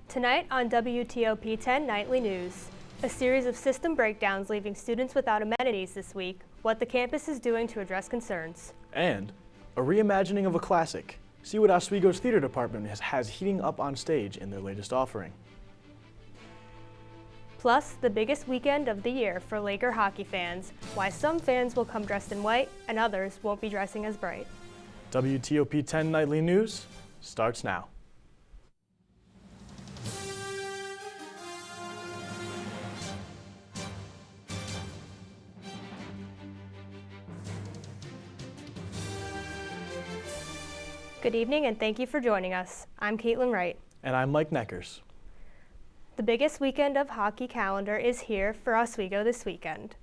Tonight on WTOP 10 Nightly News, a series of system breakdowns leaving students without amenities this week, what the campus is doing to address concerns. And a reimagining of a classic. See what Oswego's theater department has heating up on stage in their latest offering. Plus, the biggest weekend of the year for Laker hockey fans, why some fans will come dressed in white and others won't be dressing as bright. WTOP 10 Nightly News starts now. Good evening and thank you for joining us. I'm Caitlin Wright. And I'm Mike Neckers. The biggest weekend of hockey calendar is here for Oswego this weekend.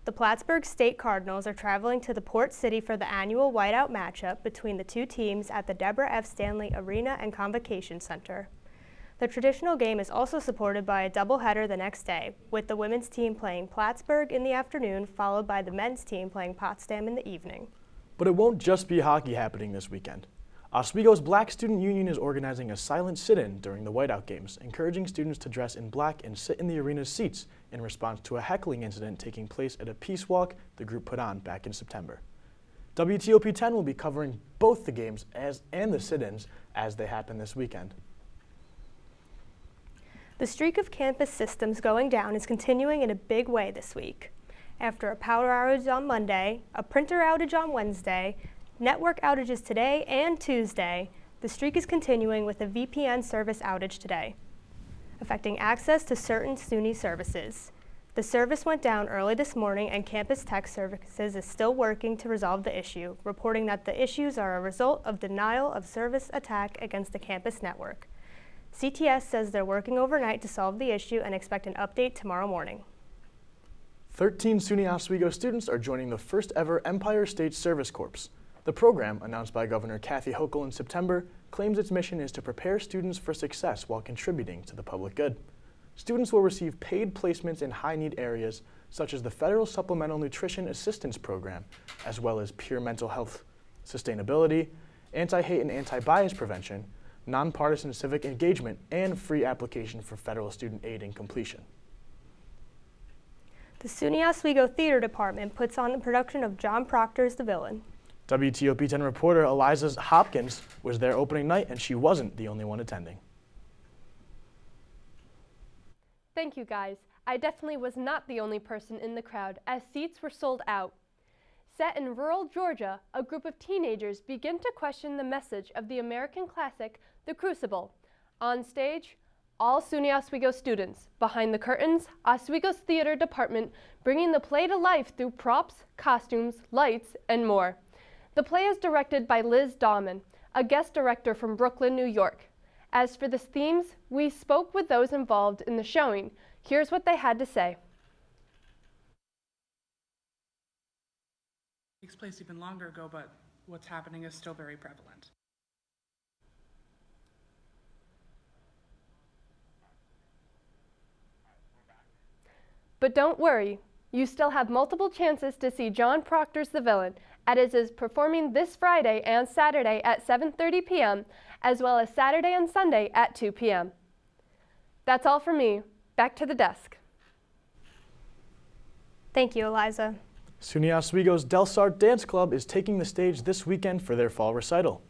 The Plattsburgh State Cardinals are traveling to the Port City for the annual whiteout matchup between the two teams at the Deborah F. Stanley Arena and Convocation Center. The traditional game is also supported by a doubleheader the next day, with the women's team playing Plattsburgh in the afternoon, followed by the men's team playing Potsdam in the evening. But it won't just be hockey happening this weekend. Oswego's Black Student Union is organizing a silent sit-in during the whiteout games, encouraging students to dress in black and sit in the arena's seats in response to a heckling incident taking place at a peace walk the group put on back in September. WTOP 10 will be covering both the games and the sit-ins as they happen this weekend. The streak of campus systems going down is continuing in a big way this week. After a power outage on Monday, a printer outage on Wednesday, network outages today and Tuesday, the streak is continuing with a VPN service outage today, affecting access to certain SUNY services. The service went down early this morning and Campus Tech Services is still working to resolve the issue, reporting that the issues are a result of denial of service attack against the campus network. CTS says they're working overnight to solve the issue and expect an update tomorrow morning. 13 SUNY Oswego students are joining the first ever Empire State Service Corps. The program, announced by Governor Kathy Hochul in September, claims its mission is to prepare students for success while contributing to the public good. Students will receive paid placements in high-need areas such as the Federal Supplemental Nutrition Assistance Program, as well as peer mental health, sustainability, anti-hate and anti-bias prevention, nonpartisan civic engagement, and free application for federal student aid and completion. The SUNY Oswego Theater Department puts on the production of John Proctor's The Villain. WTOP 10 reporter Eliza Hopkins was there opening night, and she wasn't the only one attending. Thank you, guys. I definitely was not the only person in the crowd, as seats were sold out. Set in rural Georgia, a group of teenagers begin to question the message of the American classic, The Crucible. On stage, all SUNY Oswego students. Behind the curtains, Oswego's theater department bringing the play to life through props, costumes, lights, and more. The play is directed by Liz Dahman, a guest director from Brooklyn, New York. As for the themes, we spoke with those involved in the showing. Here's what they had to say. It takes place even longer ago, but what's happening is still very prevalent. But don't worry, you still have multiple chances to see John Proctor's The Villain, as it is performing this Friday and Saturday at 7:30 p.m., as well as Saturday and Sunday at 2 p.m. That's all for me. Back to the desk. Thank you, Eliza. SUNY Oswego's Delsart Dance Club is taking the stage this weekend for their fall recital.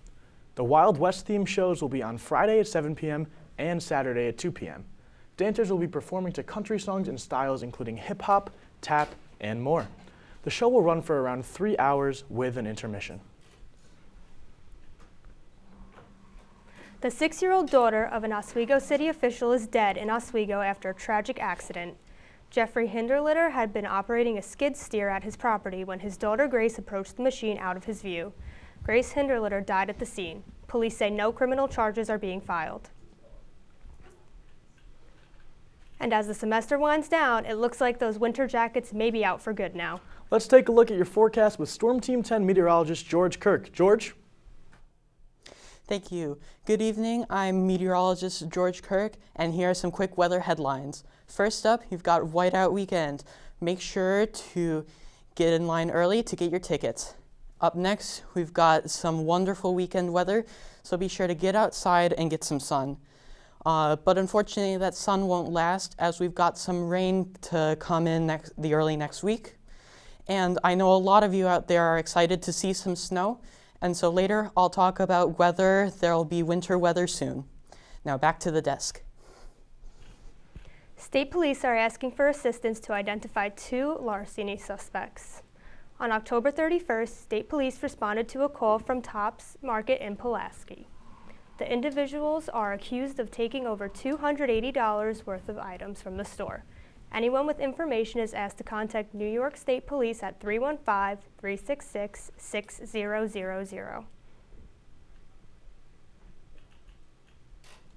The Wild West themed shows will be on Friday at 7 p.m. and Saturday at 2 p.m. Dancers will be performing to country songs and styles including hip-hop, tap, and more. The show will run for around 3 hours with an intermission. The 6-year-old daughter of an Oswego city official is dead in Oswego after a tragic accident. Jeffrey Hinderlitter had been operating a skid steer at his property when his daughter Grace approached the machine out of his view. Grace Hinderlitter died at the scene. Police say no criminal charges are being filed. And as the semester winds down, it looks like those winter jackets may be out for good now. Let's take a look at your forecast with Storm Team 10 meteorologist George Kirk. George? Thank you. Good evening. I'm meteorologist George Kirk, and here are some quick weather headlines. First up, you've got Whiteout Weekend. Make sure to get in line early to get your tickets. Up next, we've got some wonderful weekend weather, so be sure to get outside and get some sun. But unfortunately, that sun won't last as we've got some rain to come in the early next week. And I know a lot of you out there are excited to see some snow. And so later, I'll talk about whether there'll be winter weather soon. Now back to the desk. State police are asking for assistance to identify 2 larceny suspects. On October 31st, state police responded to a call from Tops Market in Pulaski. The individuals are accused of taking over $280 worth of items from the store. Anyone with information is asked to contact New York State Police at 315-366-6000.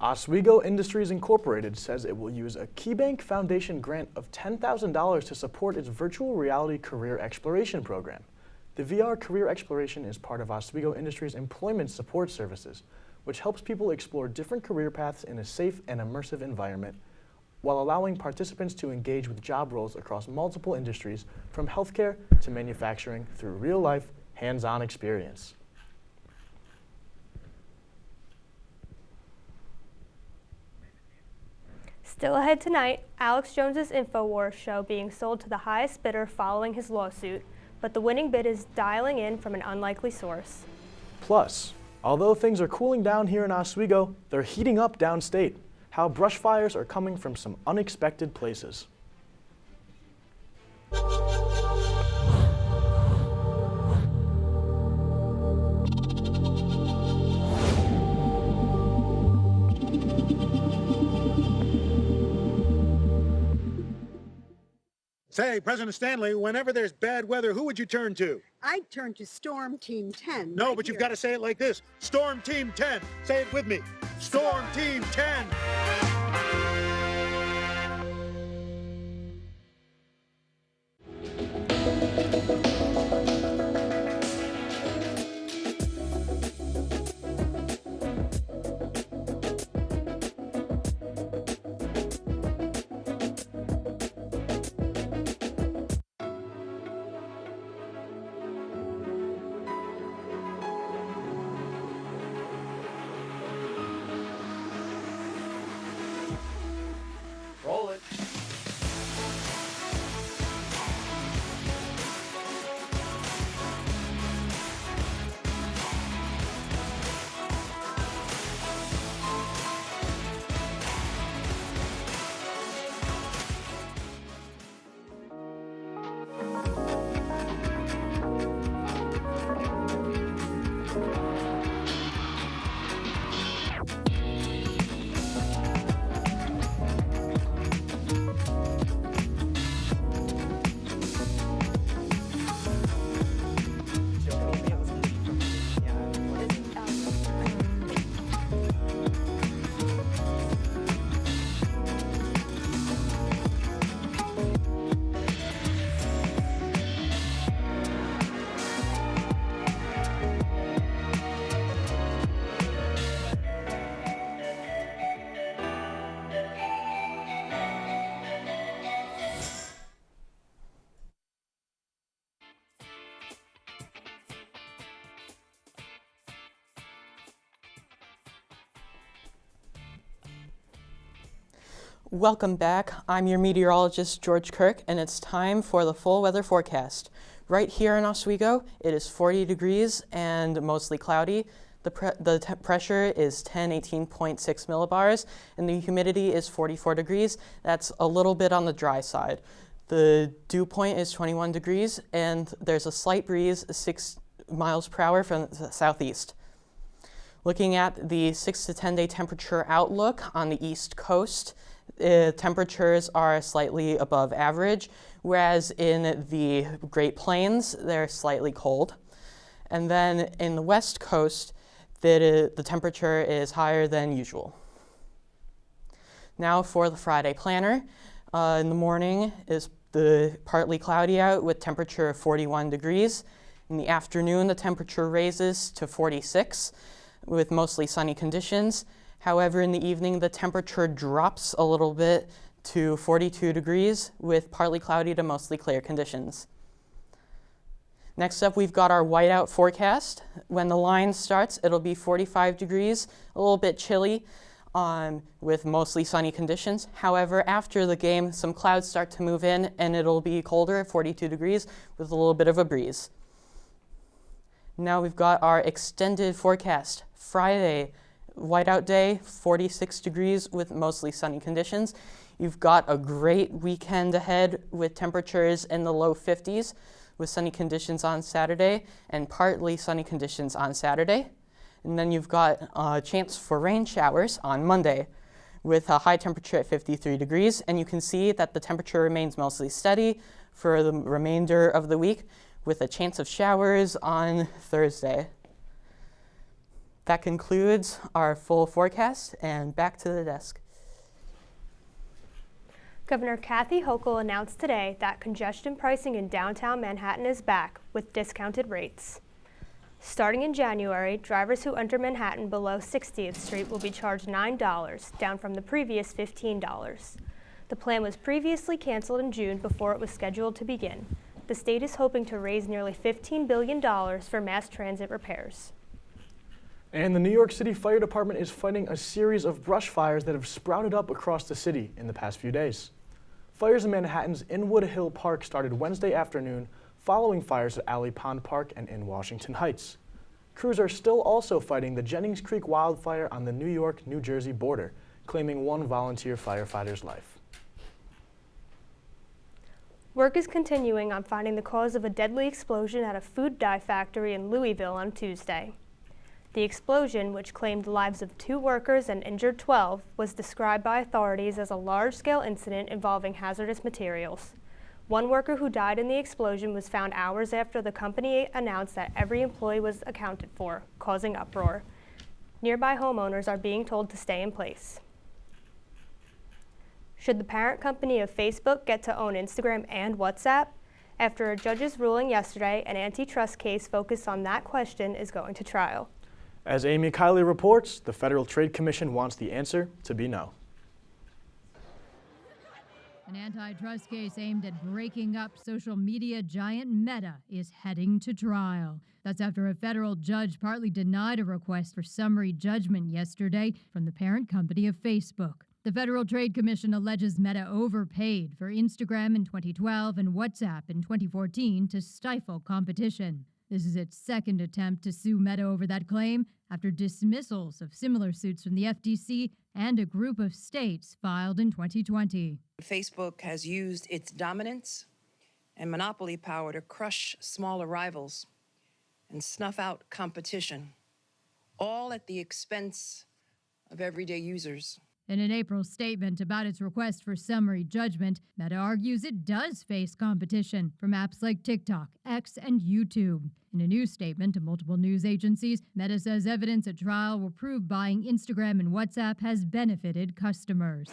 Oswego Industries Incorporated says it will use a KeyBank Foundation grant of $10,000 to support its virtual reality career exploration program. The VR career exploration is part of Oswego Industries Employment Support Services, which helps people explore different career paths in a safe and immersive environment, while allowing participants to engage with job roles across multiple industries, from healthcare to manufacturing, through real-life, hands-on experience. Still ahead tonight, Alex Jones's InfoWars show being sold to the highest bidder following his lawsuit, but the winning bid is dialing in from an unlikely source. Plus, although things are cooling down here in Oswego, they're heating up downstate. How brush fires are coming from some unexpected places. Say, President Stanley, whenever there's bad weather, who would you turn to? I'd turn to Storm Team 10. No, right but you've here. got to say it like this. Storm Team 10. Say it with me. Storm Team 10. Roll it. Welcome back. I'm your meteorologist, George Kirk, and it's time for the full weather forecast. Right here in Oswego, it is 40 degrees and mostly cloudy. The pressure is 18.6 millibars, and the humidity is 44 degrees. That's a little bit on the dry side. The dew point is 21 degrees, and there's a slight breeze, 6 miles per hour from the southeast. Looking at the 6 to 10 day temperature outlook on the East Coast, temperatures are slightly above average, whereas in the Great Plains, they're slightly cold. And then in the West Coast, the temperature is higher than usual. Now for the Friday planner. In the morning is partly cloudy out with temperature of 41 degrees. In the afternoon, the temperature raises to 46 with mostly sunny conditions. However, in the evening, the temperature drops a little bit to 42 degrees with partly cloudy to mostly clear conditions. Next up, we've got our whiteout forecast. When the line starts, it'll be 45 degrees, a little bit chilly. with mostly sunny conditions. However, after the game, some clouds start to move in and it'll be colder at 42 degrees with a little bit of a breeze. Now we've got our extended forecast. Friday, whiteout day, 46 degrees with mostly sunny conditions. You've got a great weekend ahead with temperatures in the low 50s with sunny conditions on Saturday and partly sunny conditions on Saturday. And then you've got a chance for rain showers on Monday with a high temperature at 53 degrees. And you can see that the temperature remains mostly steady for the remainder of the week with a chance of showers on Thursday. That concludes our full forecast, and back to the desk. Governor Kathy Hochul announced today that congestion pricing in downtown Manhattan is back with discounted rates. Starting in January, drivers who enter Manhattan below 60th Street will be charged $9, down from the previous $15. The plan was previously canceled in June before it was scheduled to begin. The state is hoping to raise nearly $15 billion for mass transit repairs. And the New York City Fire Department is fighting a series of brush fires that have sprouted up across the city in the past few days. Fires in Manhattan's Inwood Hill Park started Wednesday afternoon following fires at Alley Pond Park and in Washington Heights. Crews are still also fighting the Jennings Creek wildfire on the New York-New Jersey border, claiming one volunteer firefighter's life. Work is continuing on finding the cause of a deadly explosion at a food dye factory in Louisville on Tuesday. The explosion, which claimed the lives of 2 workers and injured 12, was described by authorities as a large-scale incident involving hazardous materials. One worker who died in the explosion was found hours after the company announced that every employee was accounted for, causing uproar. Nearby homeowners are being told to stay in place. Should the parent company of Facebook get to own Instagram and WhatsApp? After a judge's ruling yesterday, an antitrust case focused on that question is going to trial. As Amy Kiley reports, the Federal Trade Commission wants the answer to be no. An antitrust case aimed at breaking up social media giant Meta is heading to trial. That's after a federal judge partly denied a request for summary judgment yesterday from the parent company of Facebook. The Federal Trade Commission alleges Meta overpaid for Instagram in 2012 and WhatsApp in 2014 to stifle competition. This is its second attempt to sue Meta over that claim after dismissals of similar suits from the FTC and a group of states filed in 2020. Facebook has used its dominance and monopoly power to crush smaller rivals and snuff out competition, all at the expense of everyday users. In an April statement about its request for summary judgment, Meta argues it does face competition from apps like TikTok, X, and YouTube. In a new statement to multiple news agencies, Meta says evidence at trial will prove buying Instagram and WhatsApp has benefited customers.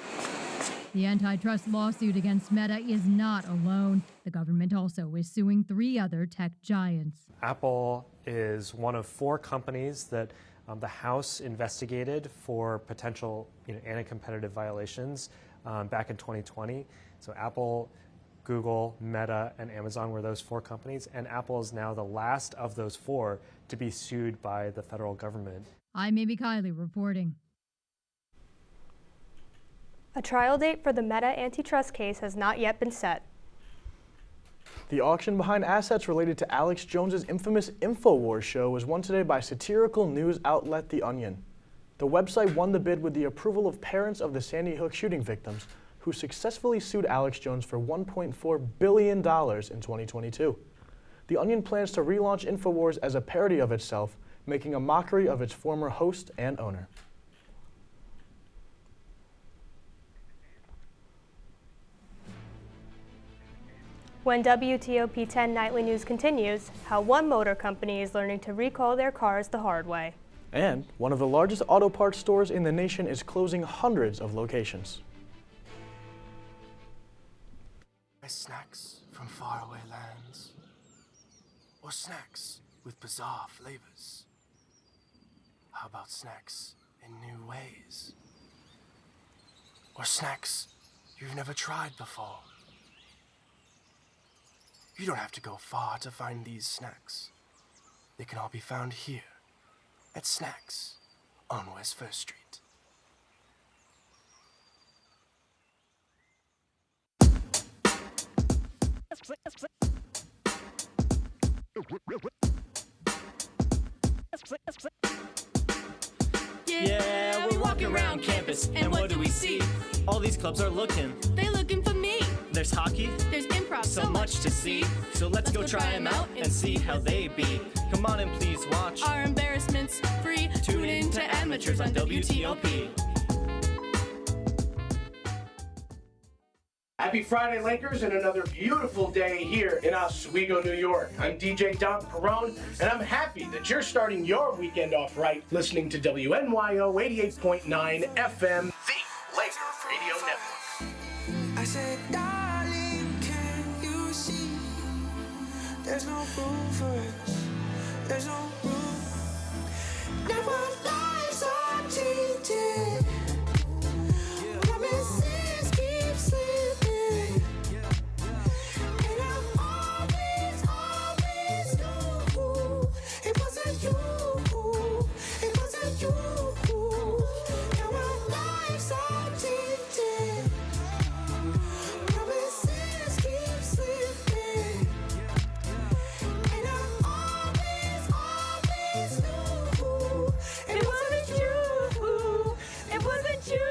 The antitrust lawsuit against Meta is not alone. The government also is suing 3 other tech giants. Apple is one of 4 companies that the House investigated for potential anti-competitive violations back in 2020. So Apple, Google, Meta, and Amazon were those 4 companies, and Apple is now the last of those 4 to be sued by the federal government. I'm Amy Kiley reporting. A trial date for the Meta antitrust case has not yet been set. The auction behind assets related to Alex Jones's infamous InfoWars show was won today by satirical news outlet The Onion. The website won the bid with the approval of parents of the Sandy Hook shooting victims, who successfully sued Alex Jones for $1.4 billion in 2022. The Onion plans to relaunch InfoWars as a parody of itself, making a mockery of its former host and owner. When WTOP 10 Nightly News continues, how one motor company is learning to recall their cars the hard way. And one of the largest auto parts stores in the nation is closing hundreds of locations. Snacks from faraway lands, or snacks with bizarre flavors. How about snacks in new ways? Or snacks you've never tried before? You don't have to go far to find these snacks. They can all be found here at Snacks on West 1st Street. Yeah, we're walking around campus, and what do we see? All these clubs are looking. They're looking for me. There's hockey. There's improv. So much to see. So let's go try them out and see how they be. Come on and please watch. Our embarrassment's free. Tune in to Amateurs on WTOP. Happy Friday, Lakers, and another beautiful day here in Oswego, New York. I'm DJ Don Perone, and I'm happy that you're starting your weekend off right listening to WNYO 88.9 FM, the Lakers Radio Network. I said, darling, can you see? There's no room for us. There's no room. Now our lives are changing. Promises keep slipping. And I always knew it wasn't you. It wasn't you. Now our lives are changing. Promises keep slipping. And I always knew it wasn't you. It wasn't you.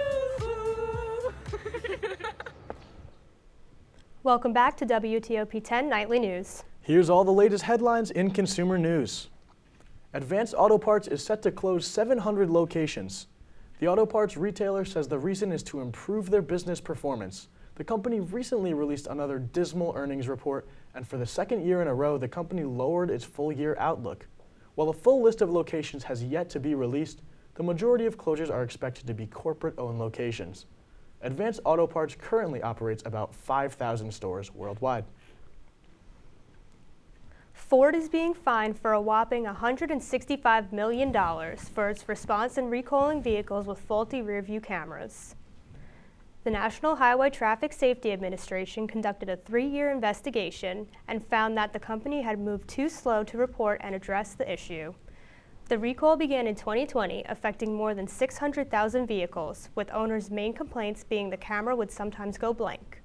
Welcome back to WTOP 10 Nightly News. Here's all the latest headlines in consumer news. Advanced Auto Parts is set to close 700 locations. The auto parts retailer says the reason is to improve their business performance. The company recently released another dismal earnings report, and for the second year in a row, the company lowered its full-year outlook. While a full list of locations has yet to be released, the majority of closures are expected to be corporate-owned locations. Advanced Auto Parts currently operates about 5,000 stores worldwide. Ford is being fined for a whopping $165 million for its response in recalling vehicles with faulty rearview cameras. The National Highway Traffic Safety Administration conducted a 3-year investigation and found that the company had moved too slow to report and address the issue. The recall began in 2020, affecting more than 600,000 vehicles, with owners' main complaints being the camera would sometimes go blank.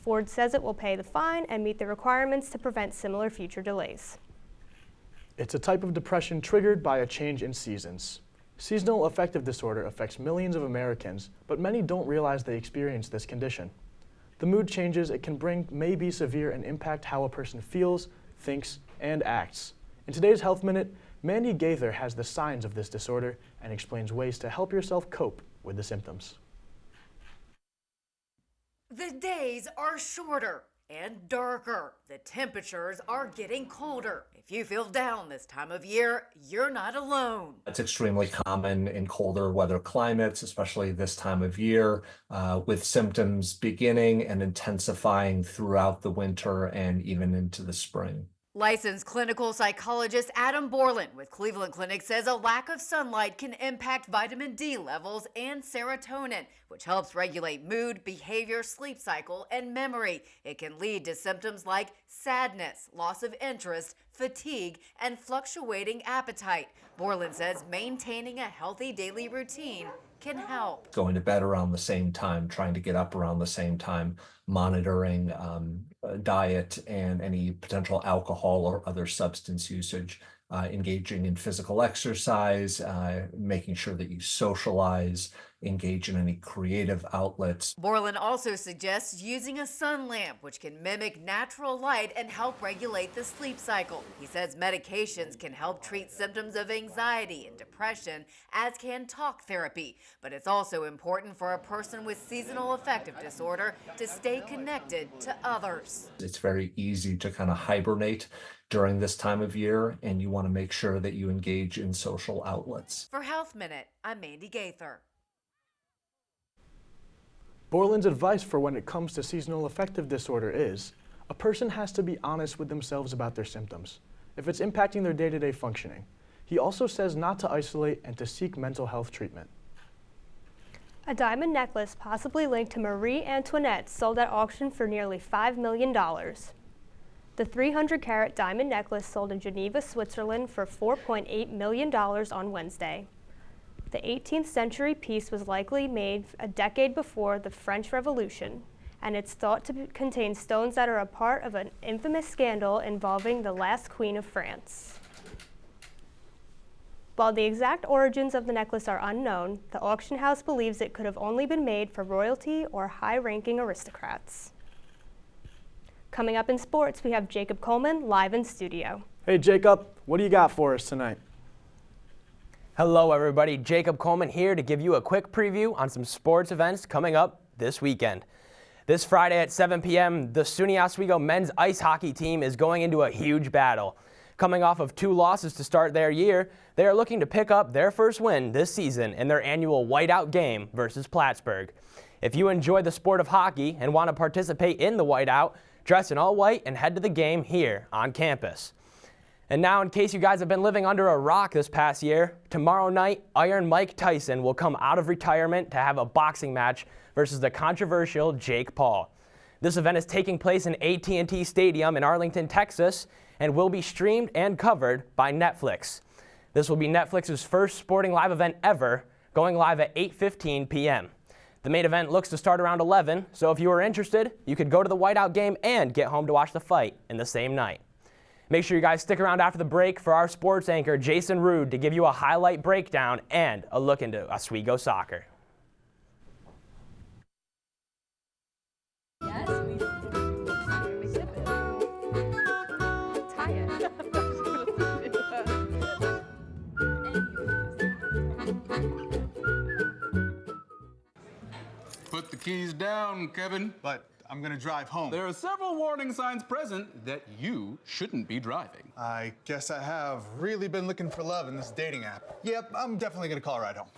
Ford says it will pay the fine and meet the requirements to prevent similar future delays. It's a type of depression triggered by a change in seasons. Seasonal affective disorder affects millions of Americans, but many don't realize they experience this condition. The mood changes it can bring may be severe and impact how a person feels, thinks, and acts. In today's Health Minute, Mandy Gaither has the signs of this disorder and explains ways to help yourself cope with the symptoms. The days are shorter and darker. The temperatures are getting colder. If you feel down this time of year, you're not alone. It's extremely common in colder weather climates, especially this time of year, with symptoms beginning and intensifying throughout the winter and even into the spring. Licensed clinical psychologist Adam Borland with Cleveland Clinic says a lack of sunlight can impact vitamin D levels and serotonin, which helps regulate mood, behavior, sleep cycle, and memory. It can lead to symptoms like sadness, loss of interest, fatigue, and fluctuating appetite. Borland says maintaining a healthy daily routine can help. Going to bed around the same time, trying to get up around the same time, monitoring diet and any potential alcohol or other substance usage, engaging in physical exercise, making sure that you socialize, engage in any creative outlets. Borland also suggests using a sun lamp, which can mimic natural light and help regulate the sleep cycle. He says medications can help treat symptoms of anxiety and depression, as can talk therapy. But it's also important for a person with seasonal affective disorder to stay connected to others. It's very easy to kind of hibernate during this time of year, and you want to make sure that you engage in social outlets. For Health Minute, I'm Mandy Gaither. Borland's advice for when it comes to seasonal affective disorder is, a person has to be honest with themselves about their symptoms, if it's impacting their day-to-day functioning. He also says not to isolate and to seek mental health treatment. A diamond necklace possibly linked to Marie Antoinette sold at auction for nearly $5 million. The 300-carat diamond necklace sold in Geneva, Switzerland for $4.8 million on Wednesday. The 18th century piece was likely made a decade before the French Revolution and it's thought to contain stones that are a part of an infamous scandal involving the last queen of France. While the exact origins of the necklace are unknown, the auction house believes it could have only been made for royalty or high-ranking aristocrats. Coming up in sports, we have Jacob Coleman live in studio. Hey Jacob, what do you got for us tonight? Hello everybody, Jacob Coleman here to give you a quick preview on some sports events coming up this weekend. This Friday at 7 p.m., the SUNY Oswego men's ice hockey team is going into a huge battle. Coming off of 2 losses to start their year, they are looking to pick up their first win this season in their annual whiteout game versus Plattsburgh. If you enjoy the sport of hockey and want to participate in the whiteout, dress in all white and head to the game here on campus. And now, in case you guys have been living under a rock this past year, tomorrow night, Iron Mike Tyson will come out of retirement to have a boxing match versus the controversial Jake Paul. This event is taking place in AT&T Stadium in Arlington, Texas, and will be streamed and covered by Netflix. This will be Netflix's first sporting live event ever, going live at 8:15 p.m. The main event looks to start around 11, so if you are interested, you could go to the whiteout game and get home to watch the fight in the same night. Make sure you guys stick around after the break for our sports anchor, Jason Rude, to give you a highlight breakdown and a look into Oswego soccer. Yes, we sip it. Tie it. Put the keys down, Kevin. But I'm gonna drive home. There are several warning signs present that you shouldn't be driving. I guess I have really been looking for love in this dating app. Yep, I'm definitely gonna call a ride home.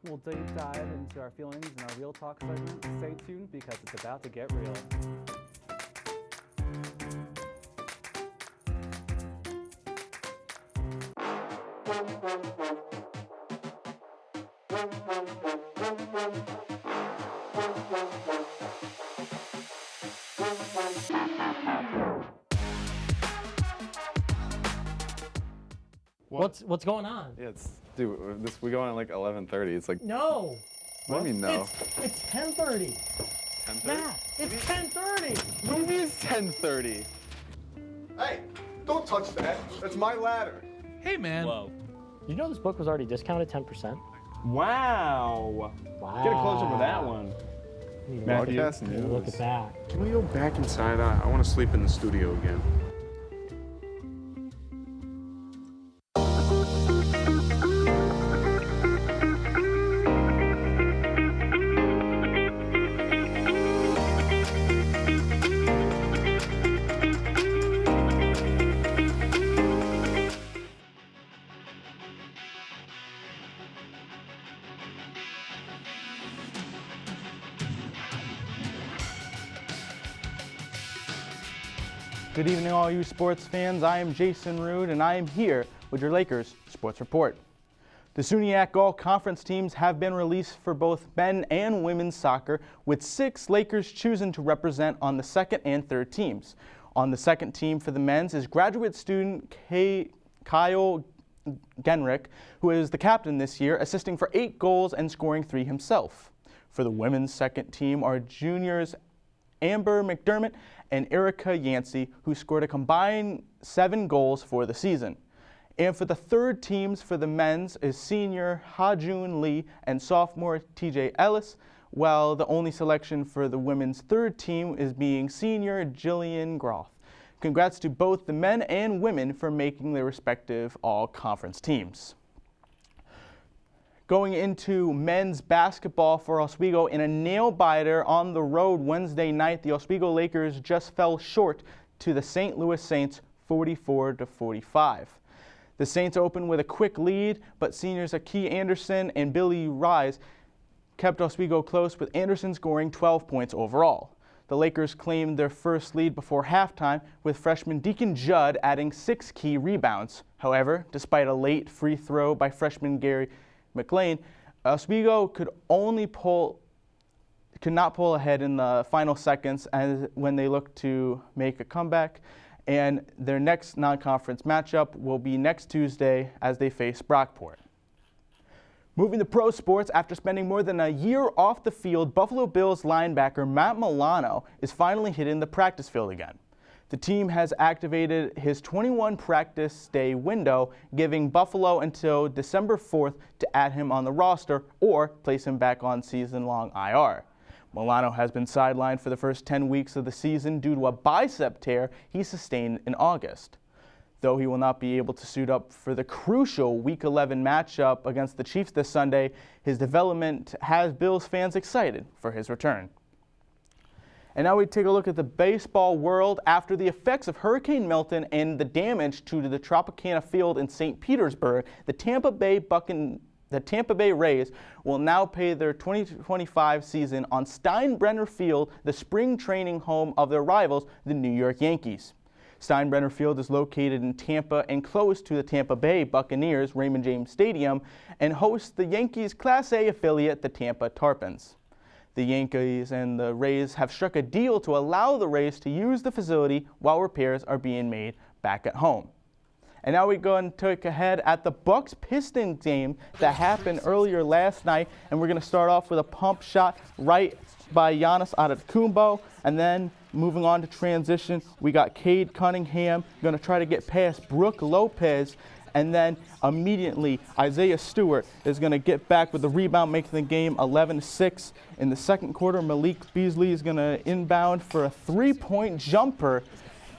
We'll deep dive into our feelings in our Real Talk segment. Stay tuned because it's about to get real. What's going on? Yeah, dude, we go on at like 11:30. It's like No. What do you mean no? It's 10:30. 10:30? Matt, it's 10:30. What do you mean it's 10:30? Hey, don't touch that. That's my ladder. Hey, man. Whoa. Did you know this book was already discounted 10%? Wow. Get a closer with that one. Broadcast news. Look at that. Can we go back inside? I want to sleep in the studio again. Good evening, all you sports fans. I am Jason Rude, and I am here with your Lakers Sports Report. The SUNYAC All-Conference teams have been released for both men and women's soccer, with 6 Lakers choosing to represent on the second and third teams. On the second team for the men's is graduate student Kyle Genrick, who is the captain this year, assisting for 8 goals and scoring 3 himself. For the women's second team are juniors Amber McDermott and Erica Yancey, who scored a combined 7 goals for the season. And for the third teams for the men's is senior Ha-Jun Lee and sophomore TJ Ellis, while the only selection for the women's third team is being senior Jillian Groth. Congrats to both the men and women for making their respective all-conference teams. Going into men's basketball for Oswego in a nail-biter on the road Wednesday night, the Oswego Lakers just fell short to the St. Louis Saints 44-45. The Saints opened with a quick lead, but seniors Aki Anderson and Billy Rise kept Oswego close, with Anderson scoring 12 points overall. The Lakers claimed their first lead before halftime, with freshman Deacon Judd adding 6 key rebounds. However, despite a late free throw by freshman Gary McLean, Oswego could not pull ahead in the final seconds as when they look to make a comeback. And their next non-conference matchup will be next Tuesday as they face Brockport. Moving to pro sports, after spending more than a year off the field, Buffalo Bills linebacker Matt Milano is finally hitting the practice field again. The team has activated his 21 practice day window, giving Buffalo until December 4th to add him on the roster or place him back on season-long IR. Milano has been sidelined for the first 10 weeks of the season due to a bicep tear he sustained in August. Though he will not be able to suit up for the crucial Week 11 matchup against the Chiefs this Sunday, his development has Bills fans excited for his return. And now we take a look at the baseball world. After the effects of Hurricane Milton and the damage to the Tropicana Field in St. Petersburg, the Tampa Bay Rays will now play their 2025 season on Steinbrenner Field, the spring training home of their rivals, the New York Yankees. Steinbrenner Field is located in Tampa and close to the Tampa Bay Buccaneers Raymond James Stadium and hosts the Yankees' Class A affiliate, the Tampa Tarpons. The Yankees and the Rays have struck a deal to allow the Rays to use the facility while repairs are being made back at home. And now we go and take a head at the Bucks-Pistons game that happened earlier last night, and we're going to start off with a pump shot right by Giannis Antetokounmpo, and then moving on to transition, we got Cade Cunningham going to try to get past Brook Lopez, and then immediately Isaiah Stewart is going to get back with the rebound, making the game 11-6. In the second quarter, Malik Beasley is going to inbound for a three-point jumper,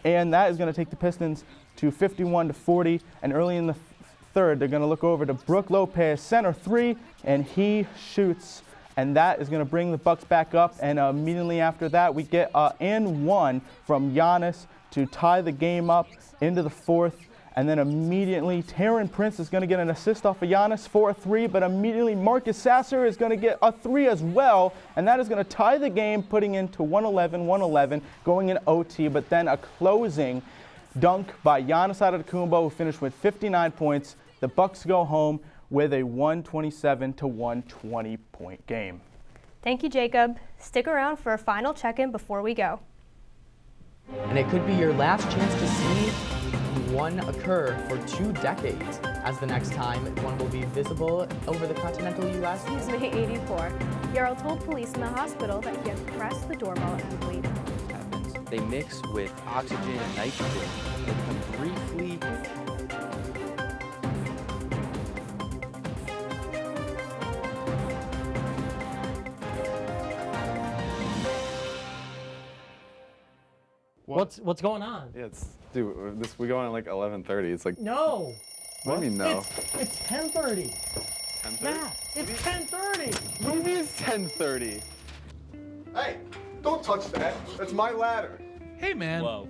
and that is going to take the Pistons to 51-40. And early in the third, they're going to look over to Brook Lopez, center three, and he shoots. And that is going to bring the Bucks back up. And immediately after that, we get an and one from Giannis to tie the game up into the fourth. And then immediately, Taron Prince is going to get an assist off of Giannis for a three, but immediately Marcus Sasser is going to get a three as well, and that is going to tie the game, putting into 111, going in OT, but then a closing dunk by Giannis Antetokounmpo, who finished with 59 points. The Bucks go home with a 127-120 point game. Thank you, Jacob. Stick around for a final check-in before we go. And it could be your last chance to see one occur for 2 decades, as the next time one will be visible over the continental U.S. He's May 84. Yarl told police in the hospital that he had pressed the doorbell and waited. They mix with oxygen and nitrogen and become briefly What's going on? Yeah, dude, we go on at like 11:30. It's like No. What do you mean no? It's 10:30. 10:30? Yeah, it's 10:30. What do you mean it's 10:30? Hey, don't touch that. That's my ladder. Hey, man. Whoa.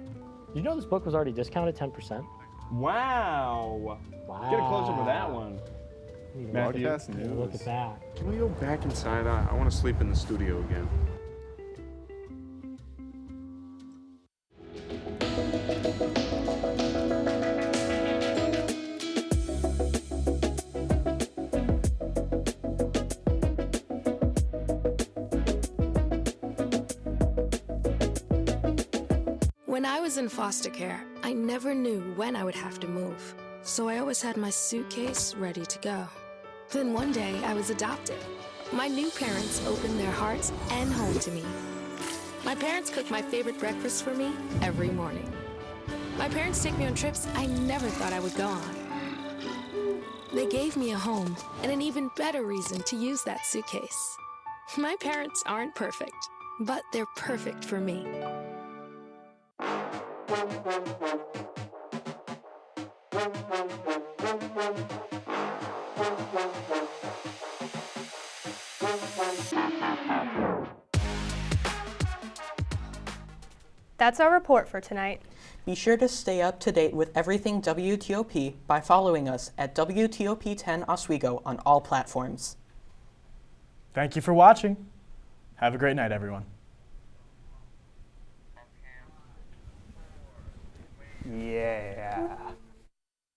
You know this book was already discounted 10%? Wow. Get a close up of that one. Broadcast news. Look at that. Can we go back inside? I want to sleep in the studio again. When I was in foster care, I never knew when I would have to move. So I always had my suitcase ready to go. Then one day, I was adopted. My new parents opened their hearts and home to me. My parents cook my favorite breakfast for me every morning. My parents take me on trips I never thought I would go on. They gave me a home and an even better reason to use that suitcase. My parents aren't perfect, but they're perfect for me. That's our report for tonight. Be sure to stay up to date with everything WTOP by following us at WTOP 10 Oswego on all platforms. Thank you for watching. Have a great night, everyone. Yeah.